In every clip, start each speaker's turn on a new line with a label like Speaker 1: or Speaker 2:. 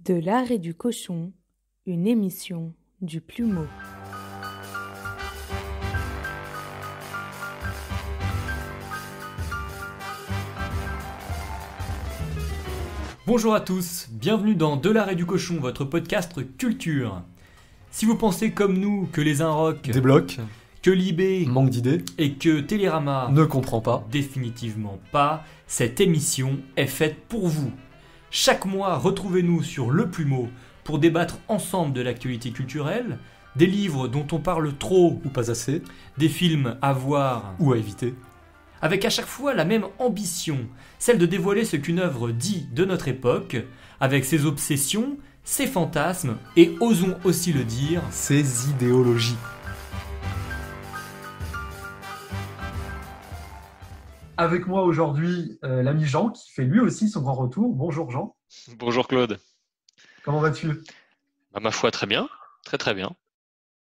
Speaker 1: De l'art et du cochon, une émission du Plumeau.
Speaker 2: Bonjour à tous, bienvenue dans De l'art et du cochon, votre podcast culture. Si vous pensez comme nous que les Inrocks,
Speaker 3: Débloque,
Speaker 2: que Libé
Speaker 3: manque d'idées,
Speaker 2: et que Télérama
Speaker 3: ne comprend pas.
Speaker 2: définitivement pas, cette émission est faite pour vous. Chaque mois, retrouvez-nous sur Le Plumeau pour débattre ensemble de l'actualité culturelle, des livres dont on parle trop
Speaker 3: Ou pas assez,
Speaker 2: des films à voir,
Speaker 3: ou à éviter.
Speaker 2: avec à chaque fois la même ambition, celle de dévoiler ce qu'une œuvre dit de notre époque, avec ses obsessions, ses fantasmes et, osons aussi le dire,
Speaker 3: Ces idéologies. Avec moi aujourd'hui, l'ami Jean, qui fait lui aussi son grand retour. Bonjour Jean,
Speaker 4: Bonjour Claude.
Speaker 3: comment vas-tu?
Speaker 4: Ma foi, très bien. Très très bien.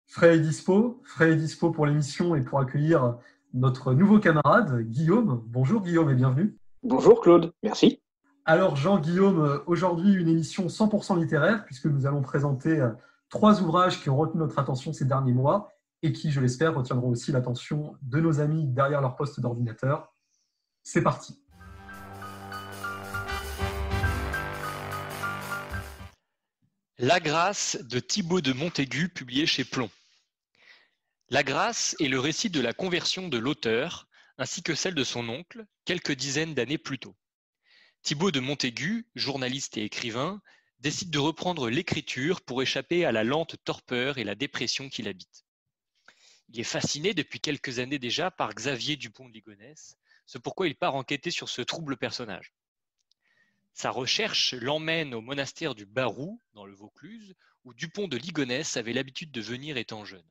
Speaker 3: Frais est dispo pour l'émission et pour accueillir notre nouveau camarade, Guillaume. Bonjour Guillaume et bienvenue.
Speaker 5: Bonjour Claude, merci.
Speaker 3: Alors Jean-Guillaume, aujourd'hui une émission 100% littéraire, puisque nous allons présenter 3 ouvrages qui ont retenu notre attention ces derniers mois et qui, je l'espère, retiendront aussi l'attention de nos amis derrière leur poste d'ordinateur. C'est parti.
Speaker 4: La Grâce de Thibaut de Montaigu, publié chez Plomb. La Grâce est le récit de la conversion de l'auteur, ainsi que celle de son oncle, quelques dizaines d'années plus tôt. Thibaut de Montaigu, journaliste et écrivain, décide de reprendre l'écriture pour échapper à la lente torpeur et la dépression qui l'habitent. Il est fasciné depuis quelques années déjà par Xavier Dupont de Ligonnès, c'est pourquoi il part enquêter sur ce trouble personnage. Sa recherche l'emmène au monastère du Barou, dans le Vaucluse, où Dupont de Ligonnès avait l'habitude de venir étant jeune.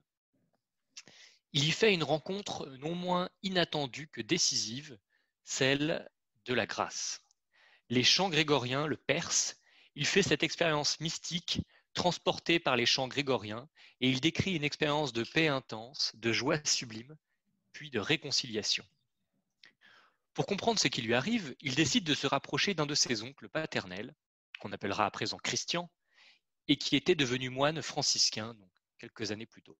Speaker 4: Il y fait une rencontre non moins inattendue que décisive, celle de la grâce. Les chants grégoriens le percent, il fait cette expérience mystique transportée par les chants grégoriens et il décrit une expérience de paix intense, de joie sublime, puis de réconciliation. Pour comprendre ce qui lui arrive, il décide de se rapprocher d'un de ses oncles paternels, qu'on appellera à présent Christian, et qui était devenu moine franciscain donc quelques années plus tôt.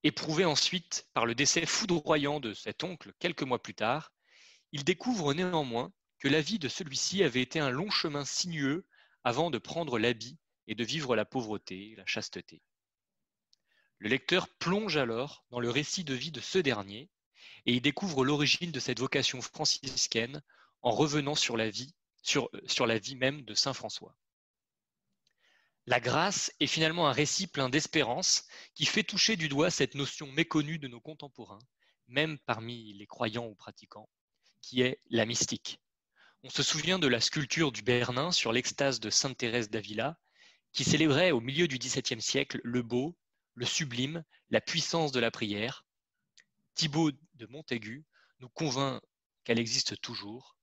Speaker 4: Éprouvé ensuite par le décès foudroyant de cet oncle quelques mois plus tard, il découvre néanmoins que la vie de celui-ci avait été un long chemin sinueux avant de prendre l'habit et de vivre la pauvreté, la chasteté. Le lecteur plonge alors dans le récit de vie de ce dernier et il découvre l'origine de cette vocation franciscaine en revenant sur la vie même de saint François. La grâce est finalement un récit plein d'espérance qui fait toucher du doigt cette notion méconnue de nos contemporains, même parmi les croyants ou pratiquants, qui est la mystique. On se souvient de la sculpture du Bernin sur l'extase de Sainte Thérèse d'Avila, qui célébrait au milieu du XVIIe siècle le beau, le sublime, la puissance de la prière. Thibaut de Montaigu nous convainc qu'elle existe toujours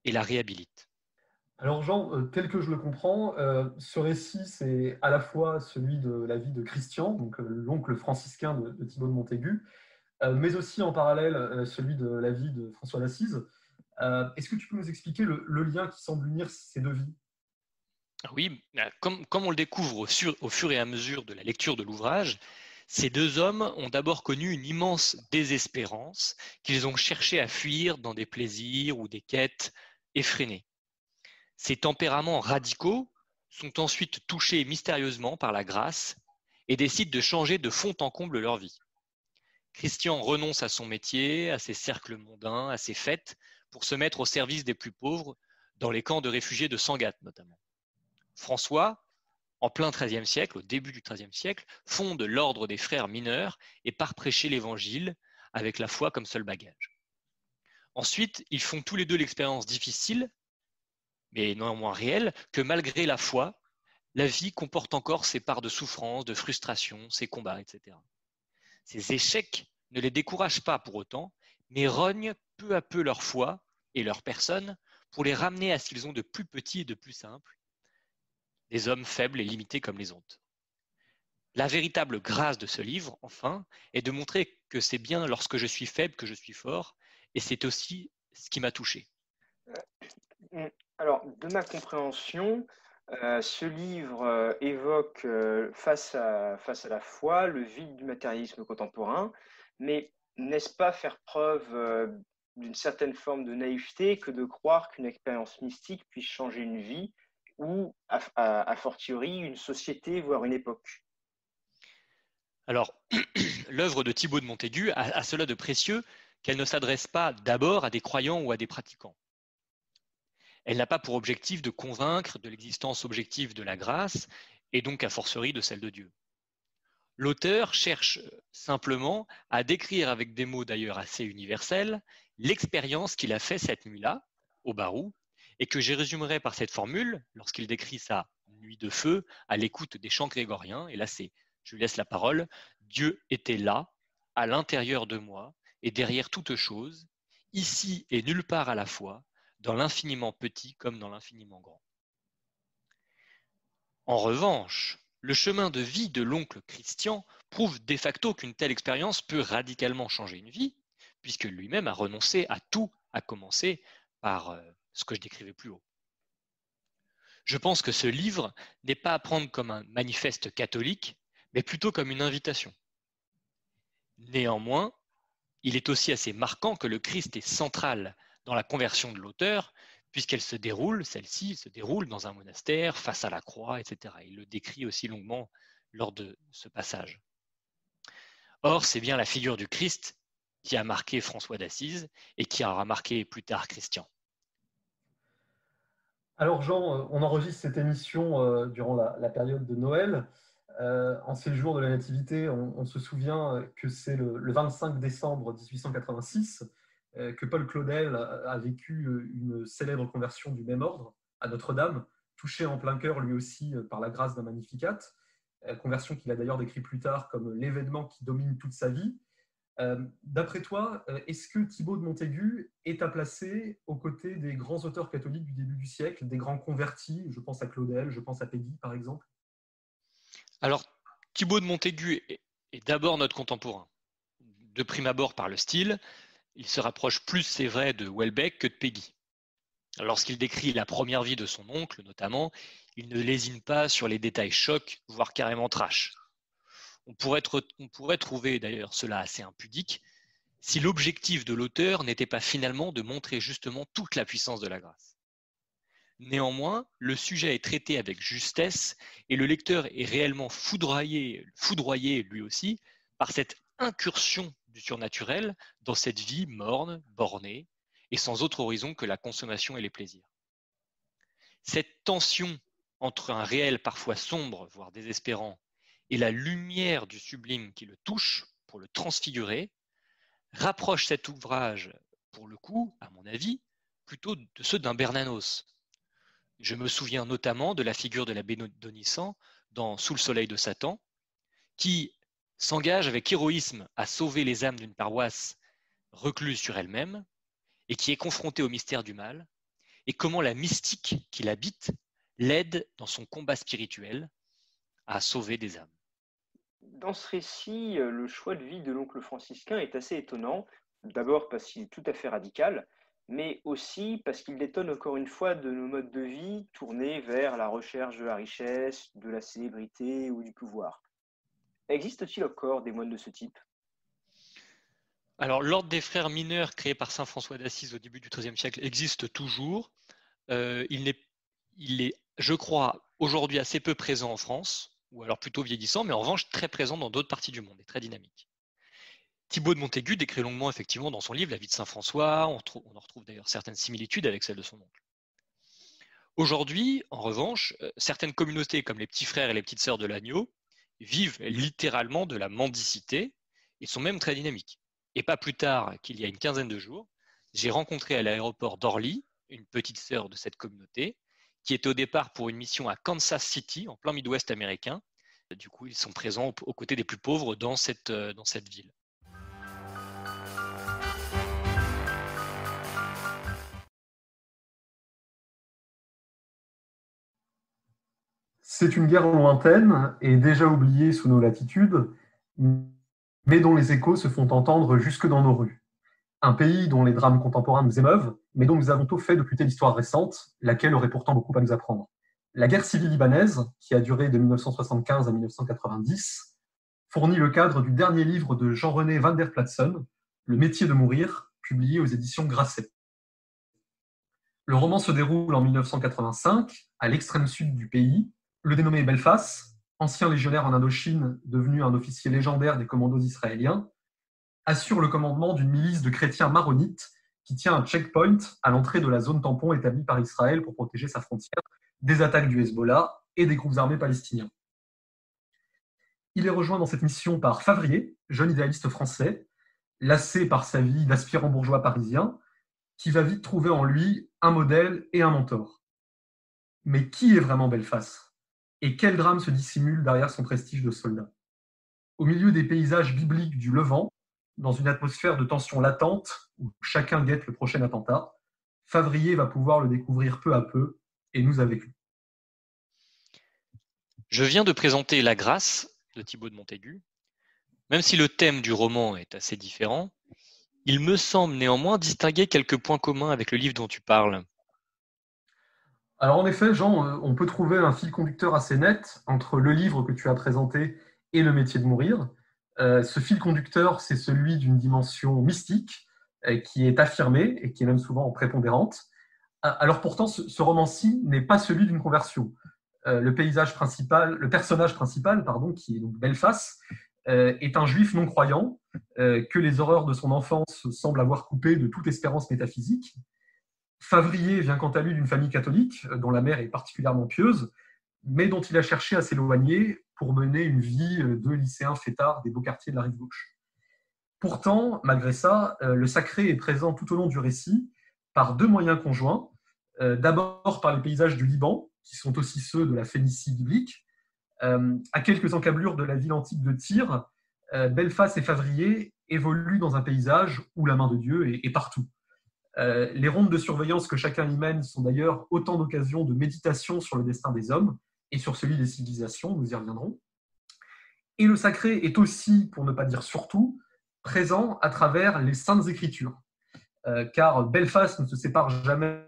Speaker 4: et la réhabilite.
Speaker 3: Alors Jean, tel que je le comprends, ce récit, c'est à la fois celui de la vie de Christian, donc l'oncle franciscain de Thibaut de Montaigu, mais aussi en parallèle celui de la vie de François d'Assise. Est-ce que tu peux nous expliquer le lien qui semble unir ces deux vies?
Speaker 4: Oui, comme on le découvre au fur et à mesure de la lecture de l'ouvrage, ces deux hommes ont d'abord connu une immense désespérance qu'ils ont cherché à fuir dans des plaisirs ou des quêtes effrénées. Ces tempéraments radicaux sont ensuite touchés mystérieusement par la grâce et décident de changer de fond en comble leur vie. Christian renonce à son métier, à ses cercles mondains, à ses fêtes, pour se mettre au service des plus pauvres, dans les camps de réfugiés de Sangatte notamment. François, en plein XIIIe siècle, au début du XIIIe siècle, fonde l'ordre des frères mineurs et part prêcher l'évangile avec la foi comme seul bagage. Ensuite, ils font tous les deux l'expérience difficile, mais néanmoins réelle, que malgré la foi, la vie comporte encore ses parts de souffrance, de frustration, ses combats, etc. Ces échecs ne les découragent pas pour autant, mais rognent peu à peu leur foi et leur personne pour les ramener à ce qu'ils ont de plus petit et de plus simple, des hommes faibles et limités comme les autres. La véritable grâce de ce livre, enfin, est de montrer que c'est bien lorsque je suis faible que je suis fort, et c'est aussi ce qui m'a touché.
Speaker 5: Alors, de ma compréhension, Ce livre évoque face à la foi le vide du matérialisme contemporain, mais n'est-ce pas faire preuve d'une certaine forme de naïveté que de croire qu'une expérience mystique puisse changer une vie ou, a fortiori, une société, voire une époque?
Speaker 4: Alors, l'œuvre de Thibaut de Montaigu a cela de précieux qu'elle ne s'adresse pas d'abord à des croyants ou à des pratiquants. Elle n'a pas pour objectif de convaincre de l'existence objective de la grâce et donc a fortiori de celle de Dieu. L'auteur cherche simplement à décrire avec des mots d'ailleurs assez universels l'expérience qu'il a fait cette nuit-là au Barou et que je résumerai par cette formule lorsqu'il décrit sa nuit de feu à l'écoute des chants grégoriens. Et là, je lui laisse la parole. Dieu était là, à l'intérieur de moi et derrière toute chose, ici et nulle part à la fois, dans l'infiniment petit comme dans l'infiniment grand. En revanche, le chemin de vie de l'oncle Christian prouve de facto qu'une telle expérience peut radicalement changer une vie, puisque lui-même a renoncé à tout, à commencer par ce que je décrivais plus haut. Je pense que ce livre n'est pas à prendre comme un manifeste catholique, mais plutôt comme une invitation. Néanmoins, il est aussi assez marquant que le Christ est central dans la conversion de l'auteur, puisqu'elle se déroule, celle-ci se déroule dans un monastère, face à la croix, etc. Il le décrit aussi longuement lors de ce passage. Or, c'est bien la figure du Christ qui a marqué François d'Assise et qui aura marqué plus tard Christian.
Speaker 3: Alors Jean, on enregistre cette émission durant la période de Noël. En ces jours de la Nativité, on se souvient que c'est le 25 décembre 1886 que Paul Claudel a vécu une célèbre conversion du même ordre à Notre-Dame, touché en plein cœur lui aussi par la grâce d'un Magnificat, conversion qu'il a d'ailleurs décrit plus tard comme l'événement qui domine toute sa vie. D'après toi, est-ce que Thibaut de Montaigu est à placer aux côtés des grands auteurs catholiques du début du siècle, des grands convertis? Je pense à Claudel, je pense à Péguy par exemple.
Speaker 4: Alors, Thibaut de Montaigu est d'abord notre contemporain. De prime abord par le style, il se rapproche plus, c'est vrai, de Houellebecq que de Péguy. Lorsqu'il décrit la première vie de son oncle, notamment, il ne lésine pas sur les détails chocs, voire carrément trash. On pourrait trouver d'ailleurs cela assez impudique si l'objectif de l'auteur n'était pas finalement de montrer justement toute la puissance de la grâce. Néanmoins, le sujet est traité avec justesse et le lecteur est réellement foudroyé lui aussi par cette incursion du surnaturel dans cette vie morne, bornée et sans autre horizon que la consommation et les plaisirs. Cette tension entre un réel parfois sombre, voire désespérant, et la lumière du sublime qui le touche pour le transfigurer, rapproche cet ouvrage, pour le coup, à mon avis, plutôt de ceux d'un Bernanos. Je me souviens notamment de la figure de l'abbé Donissan dans Sous le soleil de Satan, qui s'engage avec héroïsme à sauver les âmes d'une paroisse recluse sur elle-même et qui est confrontée au mystère du mal, et comment la mystique qui l'habite l'aide dans son combat spirituel à sauver des âmes.
Speaker 5: Dans ce récit, le choix de vie de l'oncle franciscain est assez étonnant, d'abord parce qu'il est tout à fait radical, mais aussi parce qu'il détonne encore une fois de nos modes de vie tournés vers la recherche de la richesse, de la célébrité ou du pouvoir. Existe-t-il encore des moines de ce type?
Speaker 4: Alors, l'ordre des frères mineurs créé par saint François d'Assise au début du XIIIe siècle existe toujours. Il est, je crois, aujourd'hui assez peu présent en France, ou alors plutôt vieillissant, mais en revanche très présent dans d'autres parties du monde et très dynamique. Thibaut de Montaigu décrit longuement effectivement dans son livre La vie de saint François, on en retrouve d'ailleurs certaines similitudes avec celle de son oncle. Aujourd'hui, en revanche, certaines communautés comme les petits frères et les petites sœurs de l'agneau vivent littéralement de la mendicité et sont même très dynamiques. Et pas plus tard qu'il y a une quinzaine de jours, j'ai rencontré à l'aéroport d'Orly une petite sœur de cette communauté qui était au départ pour une mission à Kansas City, en plein Midwest américain. Du coup, ils sont présents aux côtés des plus pauvres dans cette ville.
Speaker 3: C'est une guerre lointaine et déjà oubliée sous nos latitudes, mais dont les échos se font entendre jusque dans nos rues. Un pays dont les drames contemporains nous émeuvent, mais dont nous avons tôt fait d'occulter l'histoire récente, laquelle aurait pourtant beaucoup à nous apprendre. La guerre civile libanaise, qui a duré de 1975 à 1990, fournit le cadre du dernier livre de Jean-René van der Plaatsen, Le métier de mourir, publié aux éditions Grasset. Le roman se déroule en 1985, à l'extrême sud du pays. Le dénommé Belfast, ancien légionnaire en Indochine, devenu un officier légendaire des commandos israéliens, assure le commandement d'une milice de chrétiens maronites qui tient un checkpoint à l'entrée de la zone tampon établie par Israël pour protéger sa frontière des attaques du Hezbollah et des groupes armés palestiniens. Il est rejoint dans cette mission par Favrier, jeune idéaliste français, lassé par sa vie d'aspirant bourgeois parisien, qui va vite trouver en lui un modèle et un mentor. Mais qui est vraiment Belfast ? Et quel drame se dissimule derrière son prestige de soldat ? Au milieu des paysages bibliques du Levant, dans une atmosphère de tension latente où chacun guette le prochain attentat, Favrier va pouvoir le découvrir peu à peu et nous avec lui.
Speaker 4: Je viens de présenter La Grâce de Thibaut de Montaigu. Même si le thème du roman est assez différent, il me semble néanmoins distinguer quelques points communs avec le livre dont tu parles.
Speaker 3: Alors en effet, Jean, on peut trouver un fil conducteur assez net entre le livre que tu as présenté et Le métier de mourir. Ce fil conducteur, c'est celui d'une dimension mystique qui est affirmée et qui est même souvent prépondérante. Alors pourtant, ce roman-ci n'est pas celui d'une conversion. Le personnage principal, qui est donc Belfast, est un juif non-croyant que les horreurs de son enfance semblent avoir coupé de toute espérance métaphysique. Favrier vient quant à lui d'une famille catholique, dont la mère est particulièrement pieuse, mais dont il a cherché à s'éloigner pour mener une vie de lycéen fêtard des beaux quartiers de la rive gauche. Pourtant, malgré ça, le sacré est présent tout au long du récit par deux moyens conjoints. D'abord par les paysages du Liban, qui sont aussi ceux de la Phénicie biblique. À quelques encablures de la ville antique de Tyr, Belfast et Favrier évoluent dans un paysage où la main de Dieu est partout. Les rondes de surveillance que chacun y mène sont d'ailleurs autant d'occasions de méditation sur le destin des hommes et sur celui des civilisations, nous y reviendrons. Et le sacré est aussi, pour ne pas dire surtout, présent à travers les Saintes Écritures. Car Belfast ne se sépare jamais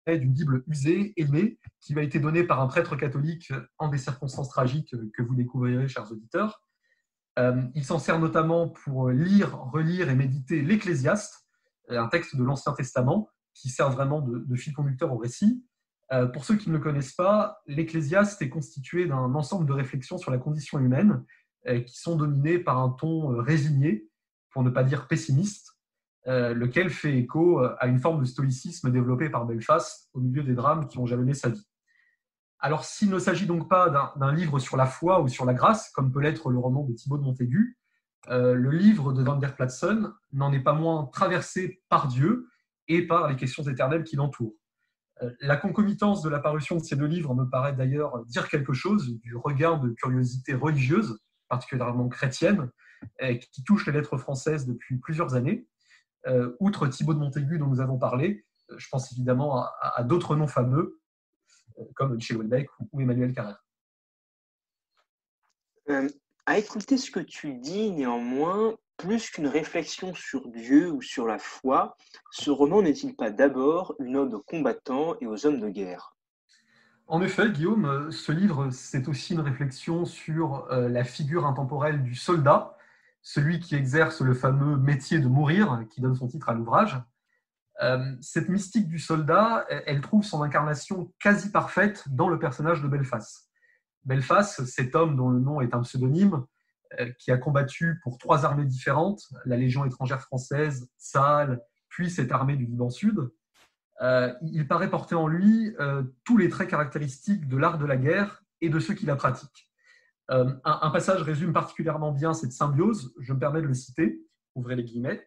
Speaker 3: d'une Bible usée, aimée, qui m'a été donnée par un prêtre catholique en des circonstances tragiques que vous découvrirez, chers auditeurs. Il s'en sert notamment pour lire, relire et méditer l'Ecclésiaste, un texte de l'Ancien Testament qui sert vraiment de fil conducteur au récit. Pour ceux qui ne le connaissent pas, l'Ecclésiaste est constitué d'un ensemble de réflexions sur la condition humaine qui sont dominées par un ton résigné, pour ne pas dire pessimiste, lequel fait écho à une forme de stoïcisme développée par Belfast au milieu des drames qui ont jalonné sa vie. Alors, s'il ne s'agit donc pas d'un livre sur la foi ou sur la grâce, comme peut l'être le roman de Thibaut de Montaigu, le livre de Van der Plaatsen n'en est pas moins traversé par Dieu et par les questions éternelles qui l'entourent. La concomitance de la parution de ces deux livres me paraît d'ailleurs dire quelque chose du regain de curiosité religieuse, particulièrement chrétienne, qui touche les lettres françaises depuis plusieurs années. Outre Thibaut de Montaigu dont nous avons parlé, je pense évidemment à d'autres noms fameux, comme Michel Houellebecq ou Emmanuel Carrère.
Speaker 5: À écouter ce que tu dis, néanmoins, plus qu'une réflexion sur Dieu ou sur la foi, ce roman n'est-il pas d'abord une ode aux combattants et aux hommes de guerre ?
Speaker 3: En effet, Guillaume, ce livre, c'est aussi une réflexion sur la figure intemporelle du soldat, celui qui exerce le fameux métier de mourir, qui donne son titre à l'ouvrage. Cette mystique du soldat, elle trouve son incarnation quasi parfaite dans le personnage de Belfast. Belfast, cet homme dont le nom est un pseudonyme, qui a combattu pour 3 armées différentes, la Légion étrangère française, Tsahal, puis cette armée du Liban Sud, il paraît porter en lui tous les traits caractéristiques de l'art de la guerre et de ceux qui la pratiquent. Un passage résume particulièrement bien cette symbiose, je me permets de le citer, ouvrez les guillemets.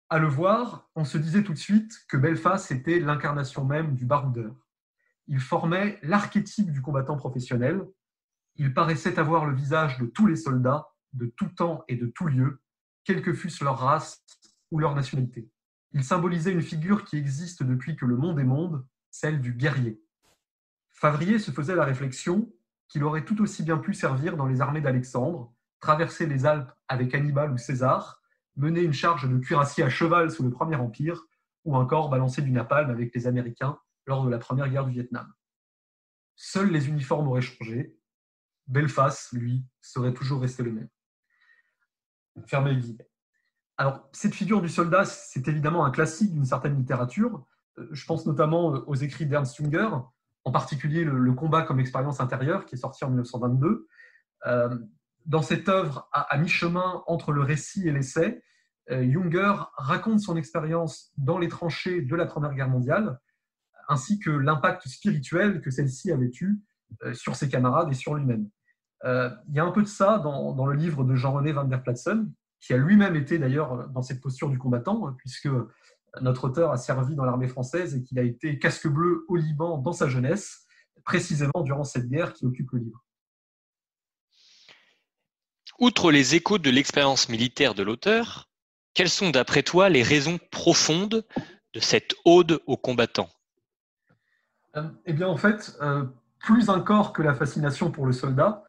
Speaker 3: À le voir, on se disait tout de suite que Belfast était l'incarnation même du baroudeur. Il formait l'archétype du combattant professionnel. Il paraissait avoir le visage de tous les soldats, de tout temps et de tout lieu, quelle que fût leur race ou leur nationalité. Il symbolisait une figure qui existe depuis que le monde est monde, celle du guerrier. Favrier se faisait la réflexion qu'il aurait tout aussi bien pu servir dans les armées d'Alexandre, traverser les Alpes avec Hannibal ou César, mener une charge de cuirassiers à cheval sous le Premier Empire, ou encore balancer du napalm avec les Américains lors de la première guerre du Vietnam. Seuls les uniformes auraient changé. Belfast, lui, serait toujours resté le même. Fermez les guillemets. Alors, cette figure du soldat, c'est évidemment un classique d'une certaine littérature. Je pense notamment aux écrits d'Ernst Junger, en particulier le combat comme expérience intérieure, qui est sorti en 1922. Dans cette œuvre, à mi-chemin entre le récit et l'essai, Junger raconte son expérience dans les tranchées de la Première Guerre mondiale, ainsi que l'impact spirituel que celle-ci avait eu sur ses camarades et sur lui-même. Il y a un peu de ça dans le livre de Jean-René van der Platzen, qui a lui-même été d'ailleurs dans cette posture du combattant, puisque notre auteur a servi dans l'armée française et qu'il a été casque bleu au Liban dans sa jeunesse, précisément durant cette guerre qui occupe le livre.
Speaker 4: Outre les échos de l'expérience militaire de l'auteur, quelles sont d'après toi les raisons profondes de cette ode aux combattants ?
Speaker 3: Eh bien, en fait, plus encore que la fascination pour le soldat,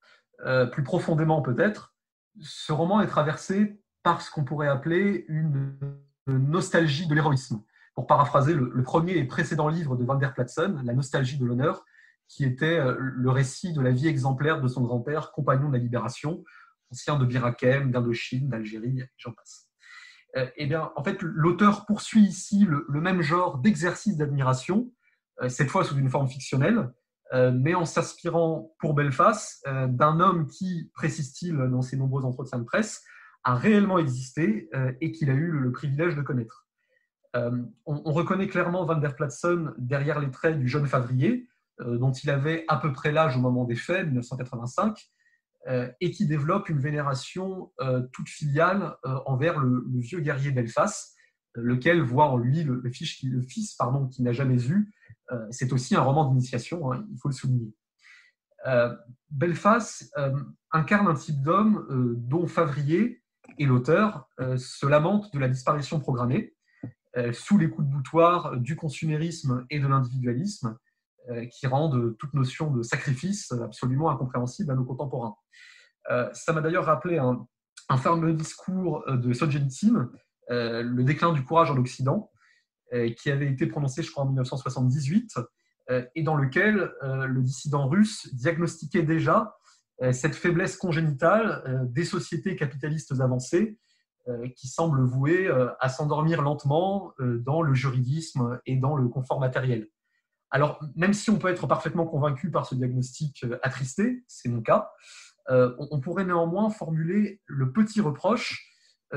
Speaker 3: plus profondément peut-être, ce roman est traversé par ce qu'on pourrait appeler une nostalgie de l'héroïsme. Pour paraphraser le premier et précédent livre de Van der Platzen, La nostalgie de l'honneur, qui était le récit de la vie exemplaire de son grand-père, compagnon de la libération, ancien de Bir Hakeim, d'Indochine, d'Algérie, et j'en passe. Eh bien, en fait, l'auteur poursuit ici le même genre d'exercice d'admiration, cette fois sous une forme fictionnelle, mais en s'inspirant pour Belfast d'un homme qui, précise-t-il dans ses nombreux entretiens de presse, a réellement existé et qu'il a eu le privilège de connaître. On reconnaît clairement Van der Platzen derrière les traits du jeune Favrier, dont il avait à peu près l'âge au moment des faits, 1985, et qui développe une vénération toute filiale envers le vieux guerrier Belfast, lequel voit en lui le fils qu'il n'a jamais eu. C'est aussi un roman d'initiation, hein, il faut le souligner. Belfast incarne un type d'homme dont Favrier et l'auteur se lamentent de la disparition programmée, sous les coups de boutoir du consumérisme et de l'individualisme, qui rendent toute notion de sacrifice absolument incompréhensible à nos contemporains. Ça m'a d'ailleurs rappelé un fameux discours de Solzhenitsyn, Le déclin du courage en Occident, qui avait été prononcé, je crois, en 1978, et dans lequel le dissident russe diagnostiquait déjà cette faiblesse congénitale des sociétés capitalistes avancées qui semblent vouées à s'endormir lentement dans le juridisme et dans le confort matériel. Alors, même si on peut être parfaitement convaincu par ce diagnostic attristé, c'est mon cas, on pourrait néanmoins formuler le petit reproche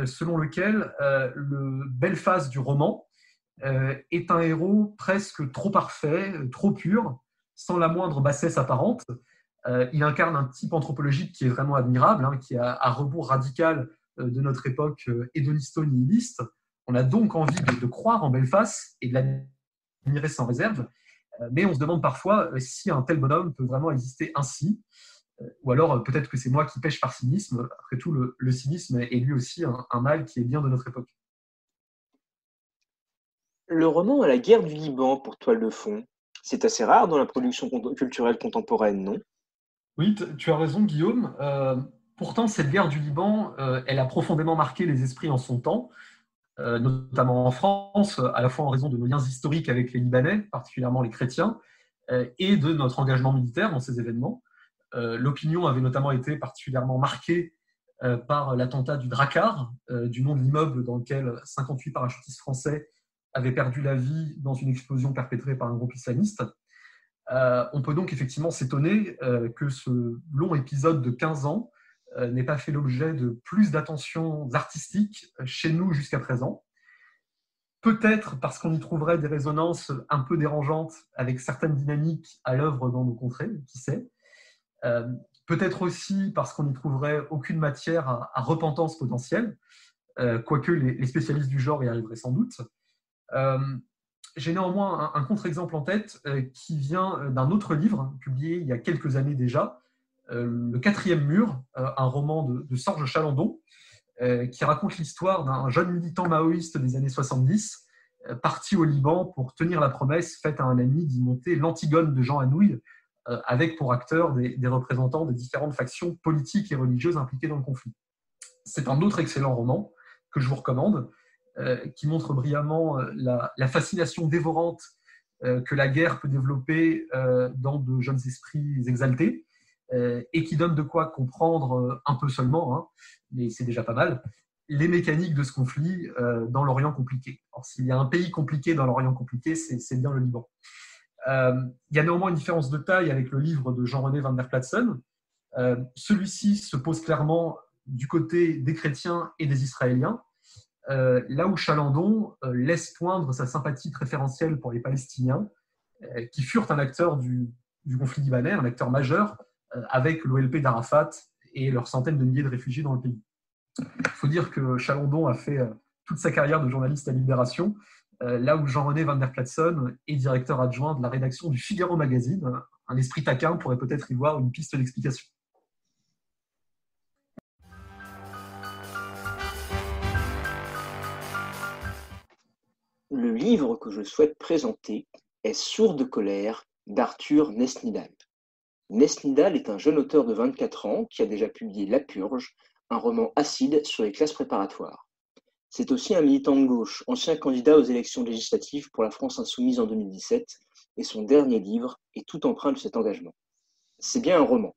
Speaker 3: selon lequel le Belfast du roman est un héros presque trop parfait, trop pur, sans la moindre bassesse apparente. Il incarne un type anthropologique qui est vraiment admirable, hein, qui est à rebours radical de notre époque hédonisto-nihiliste. On a donc envie de croire en Belfast et de l'admirer sans réserve, mais on se demande parfois si un tel bonhomme peut vraiment exister ainsi, ou alors peut-être que c'est moi qui pêche par cynisme. Après tout, le cynisme est lui aussi un mal qui est bien de notre époque.
Speaker 5: Le roman à la guerre du Liban pour toile de fond, c'est assez rare dans la production culturelle contemporaine, non ?
Speaker 3: Oui, tu as raison, Guillaume. Pourtant, cette guerre du Liban, elle a profondément marqué les esprits en son temps, notamment en France, à la fois en raison de nos liens historiques avec les Libanais, particulièrement les chrétiens, et de notre engagement militaire dans ces événements. L'opinion avait notamment été particulièrement marquée par l'attentat du Drakkar, du nom de l'immeuble dans lequel 58 parachutistes français avaient perdu la vie dans une explosion perpétrée par un groupe islamiste. On peut donc effectivement s'étonner que ce long épisode de 15 ans n'ait pas fait l'objet de plus d'attention artistique chez nous jusqu'à présent. Peut-être parce qu'on y trouverait des résonances un peu dérangeantes avec certaines dynamiques à l'œuvre dans nos contrées, qui sait. Peut-être aussi parce qu'on n'y trouverait aucune matière à repentance potentielle, quoique les spécialistes du genre y arriveraient sans doute. J'ai néanmoins un contre-exemple en tête qui vient d'un autre livre publié il y a quelques années déjà, Le quatrième mur, un roman de Sorge Chalandon, qui raconte l'histoire d'un jeune militant maoïste des années 70, parti au Liban pour tenir la promesse faite à un ami d'y monter l'Antigone de Jean Anouilh, avec pour acteurs des représentants des différentes factions politiques et religieuses impliquées dans le conflit. C'est un autre excellent roman que je vous recommande, qui montre brillamment la fascination dévorante que la guerre peut développer dans de jeunes esprits exaltés, et qui donne de quoi comprendre un peu seulement, hein, mais c'est déjà pas mal, les mécaniques de ce conflit dans l'Orient compliqué. Alors, s'il y a un pays compliqué dans l'Orient compliqué, c'est bien le Liban. Il y a néanmoins une différence de taille avec le livre de Jean-René van der Platzen. Celui-ci se pose clairement du côté des chrétiens et des Israéliens, là où Chalandon laisse poindre sa sympathie préférentielle pour les Palestiniens, qui furent un acteur du conflit libanais, un acteur majeur, avec l'OLP d'Arafat et leurs centaines de milliers de réfugiés dans le pays. Il faut dire que Chalandon a fait toute sa carrière de journaliste à Libération, là où Jean-René van der Platzen est directeur adjoint de la rédaction du Figaro Magazine. Un esprit taquin pourrait peut-être y voir une piste d'explication.
Speaker 6: Le livre que je souhaite présenter est Sourde colère d'Arthur Nesnidal. Nesnidal est un jeune auteur de 24 ans qui a déjà publié La Purge, un roman acide sur les classes préparatoires. C'est aussi un militant de gauche, ancien candidat aux élections législatives pour la France insoumise en 2017, et son dernier livre est tout empreint de cet engagement. C'est bien un roman.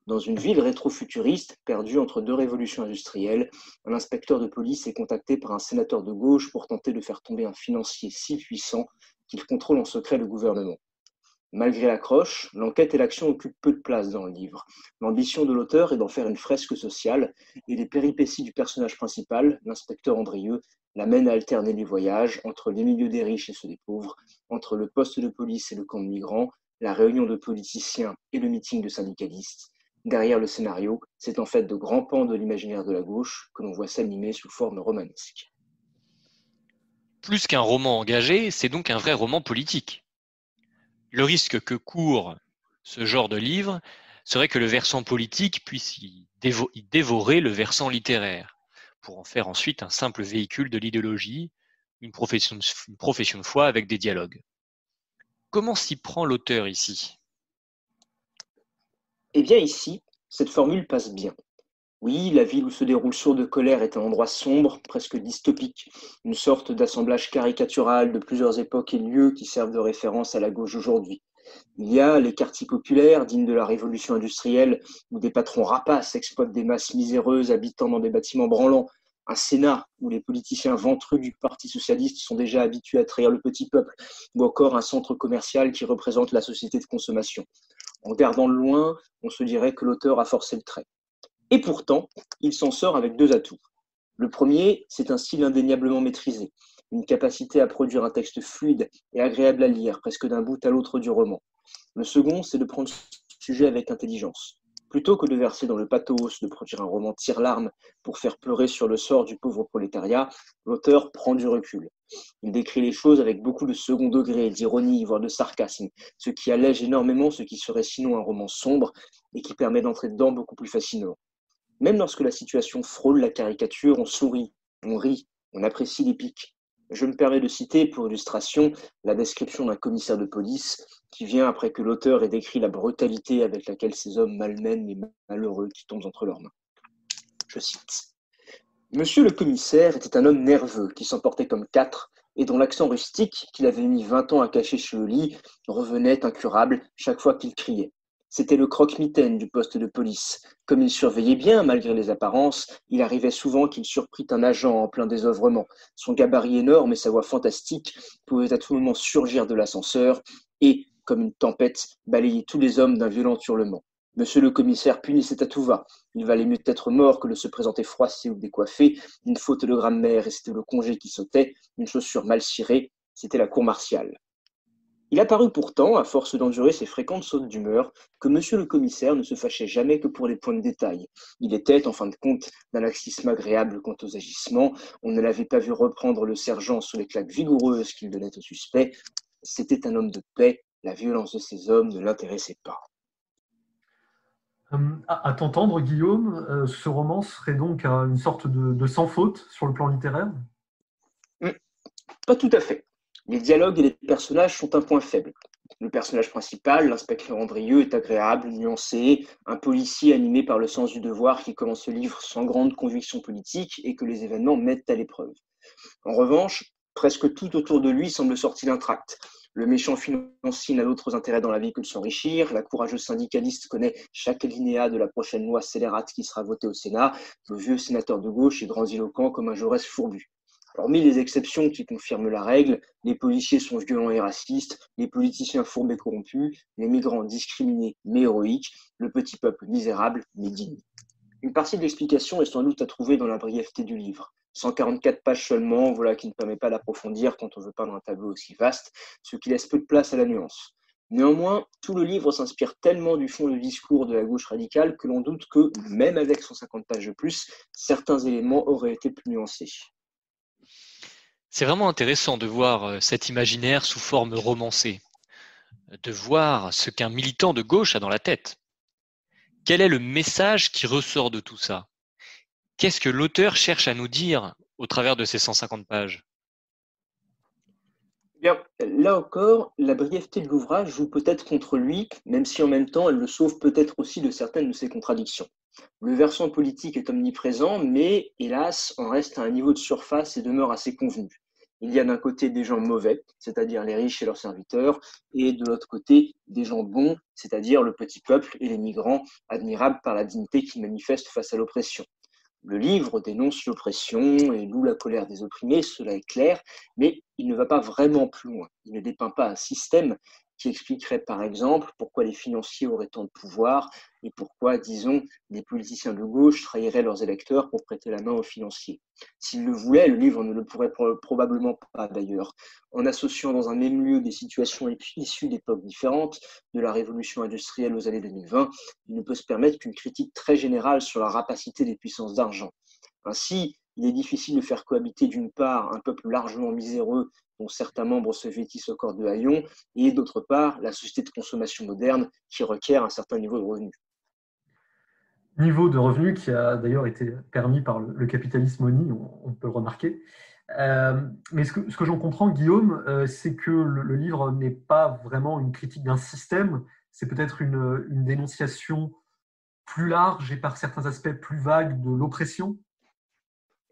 Speaker 6: Dans une ville rétro-futuriste, perdue entre deux révolutions industrielles, un inspecteur de police est contacté par un sénateur de gauche pour tenter de faire tomber un financier si puissant qu'il contrôle en secret le gouvernement. Malgré l'accroche, l'enquête et l'action occupent peu de place dans le livre. L'ambition de l'auteur est d'en faire une fresque sociale, et les péripéties du personnage principal, l'inspecteur Andrieux, l'amènent à alterner les voyages entre les milieux des riches et ceux des pauvres, entre le poste de police et le camp de migrants, la réunion de politiciens et le meeting de syndicalistes. Derrière le scénario, c'est en fait de grands pans de l'imaginaire de la gauche que l'on voit s'animer sous forme romanesque.
Speaker 4: Plus qu'un roman engagé, c'est donc un vrai roman politique. Le risque que court ce genre de livre serait que le versant politique puisse y dévorer le versant littéraire, pour en faire ensuite un simple véhicule de l'idéologie, une profession de foi avec des dialogues. Comment s'y prend l'auteur ici ?
Speaker 6: Eh bien ici, cette formule passe bien. Oui, la ville où se déroule Sourde colère est un endroit sombre, presque dystopique, une sorte d'assemblage caricatural de plusieurs époques et lieux qui servent de référence à la gauche d'aujourd'hui. Il y a les quartiers populaires, dignes de la révolution industrielle, où des patrons rapaces exploitent des masses miséreuses habitant dans des bâtiments branlants, un Sénat où les politiciens ventrus du Parti socialiste sont déjà habitués à trahir le petit peuple, ou encore un centre commercial qui représente la société de consommation. En regardant de loin, on se dirait que l'auteur a forcé le trait. Et pourtant, il s'en sort avec deux atouts. Le premier, c'est un style indéniablement maîtrisé, une capacité à produire un texte fluide et agréable à lire, presque d'un bout à l'autre du roman. Le second, c'est de prendre ce sujet avec intelligence. Plutôt que de verser dans le pathos, de produire un roman tire-larme pour faire pleurer sur le sort du pauvre prolétariat, l'auteur prend du recul. Il décrit les choses avec beaucoup de second degré, d'ironie, voire de sarcasme, ce qui allège énormément ce qui serait sinon un roman sombre et qui permet d'entrer dedans beaucoup plus facilement. Même lorsque la situation frôle la caricature, on sourit, on rit, on apprécie les pics. Je me permets de citer, pour illustration, la description d'un commissaire de police qui vient après que l'auteur ait décrit la brutalité avec laquelle ces hommes malmènent les malheureux qui tombent entre leurs mains. Je cite. « Monsieur le commissaire était un homme nerveux qui s'emportait comme quatre et dont l'accent rustique, qu'il avait mis 20 ans à cacher chez le lit, revenait incurable chaque fois qu'il criait. C'était le croque-mitaine du poste de police. Comme il surveillait bien, malgré les apparences, il arrivait souvent qu'il surprit un agent en plein désœuvrement. Son gabarit énorme et sa voix fantastique pouvaient à tout moment surgir de l'ascenseur et, comme une tempête, balayer tous les hommes d'un violent hurlement. Monsieur le commissaire punissait à tout va. Il valait mieux être mort que de se présenter froissé ou décoiffé, une faute de grammaire et c'était le congé qui sautait, une chaussure mal cirée, c'était la cour martiale. Il apparut pourtant, à force d'endurer ces fréquentes sautes d'humeur, que monsieur le commissaire ne se fâchait jamais que pour les points de détail. Il était, en fin de compte, d'un laxisme agréable quant aux agissements. On ne l'avait pas vu reprendre le sergent sous les claques vigoureuses qu'il donnait au suspect. C'était un homme de paix. La violence de ces hommes ne l'intéressait pas.
Speaker 3: À t'entendre, Guillaume, ce roman serait donc une sorte de sans faute sur le plan littéraire ?
Speaker 6: Pas tout à fait. Les dialogues et les personnages sont un point faible. Le personnage principal, l'inspecteur Andrieux, est agréable, nuancé, un policier animé par le sens du devoir qui commence ce livre sans grande conviction politique et que les événements mettent à l'épreuve. En revanche, presque tout autour de lui semble sorti d'un tract. Le méchant financier n'a d'autres intérêts dans la vie que de s'enrichir. La courageuse syndicaliste connaît chaque alinéa de la prochaine loi scélérate qui sera votée au Sénat. Le vieux sénateur de gauche est grandiloquent comme un Jaurès fourbu. Hormis les exceptions qui confirment la règle, les policiers sont violents et racistes, les politiciens fourbes et corrompus, les migrants discriminés mais héroïques, le petit peuple misérable mais digne. Une partie de l'explication est sans doute à trouver dans la brièveté du livre. 144 pages seulement, voilà qui ne permet pas d'approfondir quand on veut peindre un tableau aussi vaste, ce qui laisse peu de place à la nuance. Néanmoins, tout le livre s'inspire tellement du fond de discours de la gauche radicale que l'on doute que, même avec 150 pages de plus, certains éléments auraient été plus nuancés.
Speaker 4: C'est vraiment intéressant de voir cet imaginaire sous forme romancée, de voir ce qu'un militant de gauche a dans la tête. Quel est le message qui ressort de tout ça? Qu'est-ce que l'auteur cherche à nous dire au travers de ces 150 pages?
Speaker 6: Bien, là encore, la brièveté de l'ouvrage joue peut-être contre lui, même si en même temps elle le sauve peut-être aussi de certaines de ses contradictions. Le versant politique est omniprésent, mais hélas, en reste à un niveau de surface et demeure assez convenu. Il y a d'un côté des gens mauvais, c'est-à-dire les riches et leurs serviteurs, et de l'autre côté des gens bons, c'est-à-dire le petit peuple et les migrants, admirables par la dignité qu'ils manifestent face à l'oppression. Le livre dénonce l'oppression et loue la colère des opprimés, cela est clair, mais il ne va pas vraiment plus loin. Il ne dépeint pas un système qui expliquerait par exemple pourquoi les financiers auraient tant de pouvoir et pourquoi, disons, des politiciens de gauche trahiraient leurs électeurs pour prêter la main aux financiers. S'il le voulait, le livre ne le pourrait probablement pas d'ailleurs. En associant dans un même lieu des situations issues d'époques différentes, de la révolution industrielle aux années 2020, il ne peut se permettre qu'une critique très générale sur la rapacité des puissances d'argent. Ainsi, il est difficile de faire cohabiter d'une part un peuple largement miséreux dont certains membres se vêtissent au corps de haillons, et d'autre part la société de consommation moderne qui requiert un certain niveau de revenus.
Speaker 3: Niveau de revenus qui a d'ailleurs été permis par le capitalisme honni, on peut le remarquer. Mais ce que j'en comprends, Guillaume, c'est que le livre n'est pas vraiment une critique d'un système, c'est peut-être une dénonciation plus large et par certains aspects plus vague de l'oppression.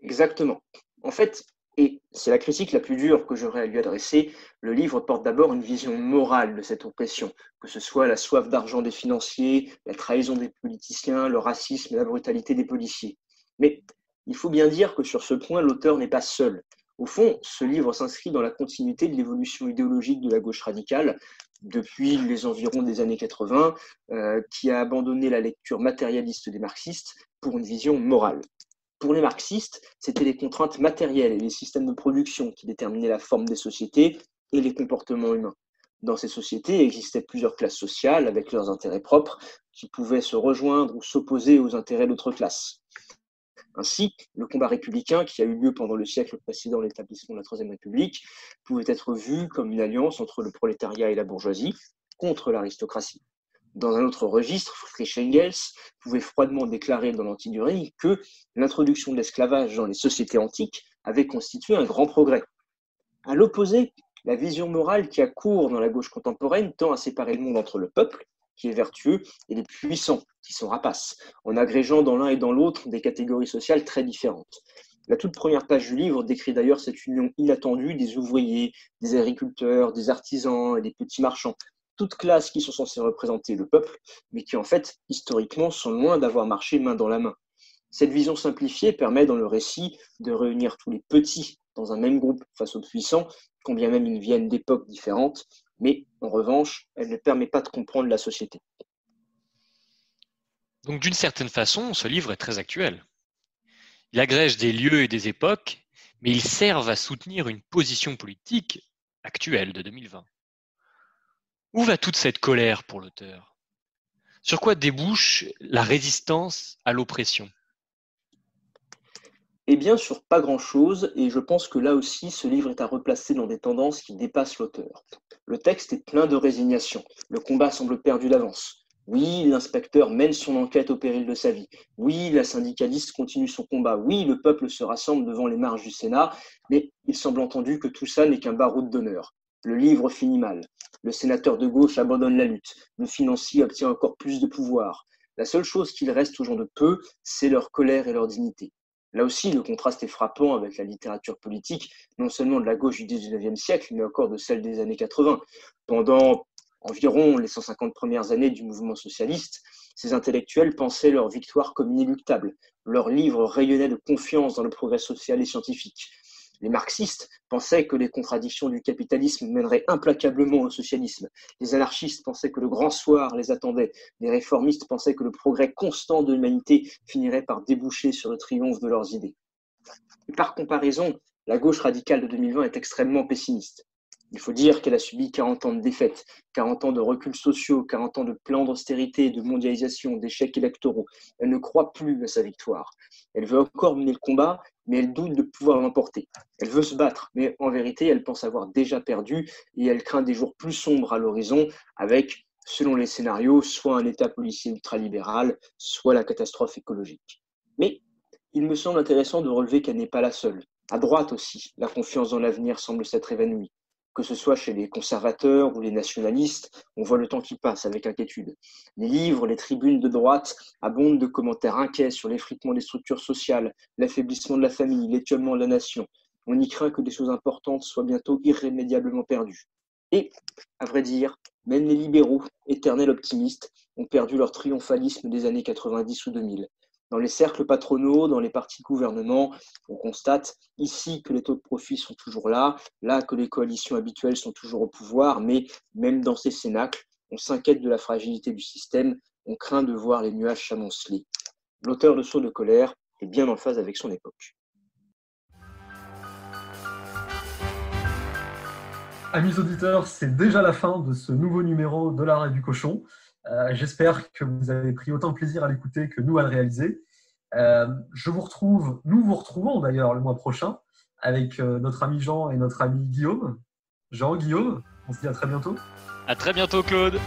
Speaker 6: Exactement. En fait, et c'est la critique la plus dure que j'aurais à lui adresser, le livre porte d'abord une vision morale de cette oppression, que ce soit la soif d'argent des financiers, la trahison des politiciens, le racisme et la brutalité des policiers. Mais il faut bien dire que sur ce point, l'auteur n'est pas seul. Au fond, ce livre s'inscrit dans la continuité de l'évolution idéologique de la gauche radicale depuis les environs des années 80, qui a abandonné la lecture matérialiste des marxistes pour une vision morale. Pour les marxistes, c'étaient les contraintes matérielles et les systèmes de production qui déterminaient la forme des sociétés et les comportements humains. Dans ces sociétés existaient plusieurs classes sociales avec leurs intérêts propres qui pouvaient se rejoindre ou s'opposer aux intérêts d'autres classes. Ainsi, le combat républicain qui a eu lieu pendant le siècle précédant l'établissement de la Troisième République pouvait être vu comme une alliance entre le prolétariat et la bourgeoisie contre l'aristocratie. Dans un autre registre, Friedrich Engels pouvait froidement déclarer dans l'Antidurie que l'introduction de l'esclavage dans les sociétés antiques avait constitué un grand progrès. À l'opposé, la vision morale qui a cours dans la gauche contemporaine tend à séparer le monde entre le peuple, qui est vertueux, et les puissants, qui sont rapaces, en agrégeant dans l'un et dans l'autre des catégories sociales très différentes. La toute première page du livre décrit d'ailleurs cette union inattendue des ouvriers, des agriculteurs, des artisans et des petits marchands, toutes classes qui sont censées représenter le peuple, mais qui en fait, historiquement, sont loin d'avoir marché main dans la main. Cette vision simplifiée permet dans le récit de réunir tous les petits dans un même groupe face aux puissants, quand bien même ils viennent d'époques différentes, mais en revanche, elle ne permet pas de comprendre la société.
Speaker 4: Donc d'une certaine façon, ce livre est très actuel. Il agrège des lieux et des époques, mais ils servent à soutenir une position politique actuelle de 2020. Où va toute cette colère pour l'auteur? Sur quoi débouche la résistance à l'oppression?
Speaker 6: Eh bien, sur pas grand-chose, et je pense que là aussi, ce livre est à replacer dans des tendances qui dépassent l'auteur. Le texte est plein de résignation. Le combat semble perdu d'avance. Oui, l'inspecteur mène son enquête au péril de sa vie. Oui, la syndicaliste continue son combat. Oui, le peuple se rassemble devant les marches du Sénat, mais il semble entendu que tout ça n'est qu'un baroud d'honneur. Le livre finit mal. Le sénateur de gauche abandonne la lutte. Le financier obtient encore plus de pouvoir. La seule chose qu'il reste aux gens de peu, c'est leur colère et leur dignité. Là aussi, le contraste est frappant avec la littérature politique, non seulement de la gauche du XIXe siècle, mais encore de celle des années 80. Pendant environ les 150 premières années du mouvement socialiste, ces intellectuels pensaient leur victoire comme inéluctable. Leurs livres rayonnaient de confiance dans le progrès social et scientifique. Les marxistes pensaient que les contradictions du capitalisme mèneraient implacablement au socialisme. Les anarchistes pensaient que le grand soir les attendait. Les réformistes pensaient que le progrès constant de l'humanité finirait par déboucher sur le triomphe de leurs idées. Et par comparaison, la gauche radicale de 2020 est extrêmement pessimiste. Il faut dire qu'elle a subi 40 ans de défaites, 40 ans de reculs sociaux, 40 ans de plans d'austérité, de mondialisation, d'échecs électoraux. Elle ne croit plus à sa victoire. Elle veut encore mener le combat, mais elle doute de pouvoir l'emporter. Elle veut se battre, mais en vérité, elle pense avoir déjà perdu et elle craint des jours plus sombres à l'horizon avec, selon les scénarios, soit un État policier ultralibéral, soit la catastrophe écologique. Mais il me semble intéressant de relever qu'elle n'est pas la seule. À droite aussi, la confiance dans l'avenir semble s'être évanouie. Que ce soit chez les conservateurs ou les nationalistes, on voit le temps qui passe avec inquiétude. Les livres, les tribunes de droite abondent de commentaires inquiets sur l'effritement des structures sociales, l'affaiblissement de la famille, l'étiolement de la nation. On y craint que des choses importantes soient bientôt irrémédiablement perdues. Et, à vrai dire, même les libéraux, éternels optimistes, ont perdu leur triomphalisme des années 90 ou 2000. Dans les cercles patronaux, dans les partis de gouvernement, on constate ici que les taux de profit sont toujours là que les coalitions habituelles sont toujours au pouvoir, mais même dans ces cénacles, on s'inquiète de la fragilité du système, on craint de voir les nuages s'amonceler. L'auteur de Sourds de colère est bien en phase avec son époque.
Speaker 3: Amis auditeurs, c'est déjà la fin de ce nouveau numéro de l'Art et du Cochon. J'espère que vous avez pris autant de plaisir à l'écouter que nous à le réaliser. Nous vous retrouvons d'ailleurs le mois prochain avec notre ami Jean et notre ami Guillaume. Jean, Guillaume, on se dit à très bientôt.
Speaker 4: À très bientôt, Claude.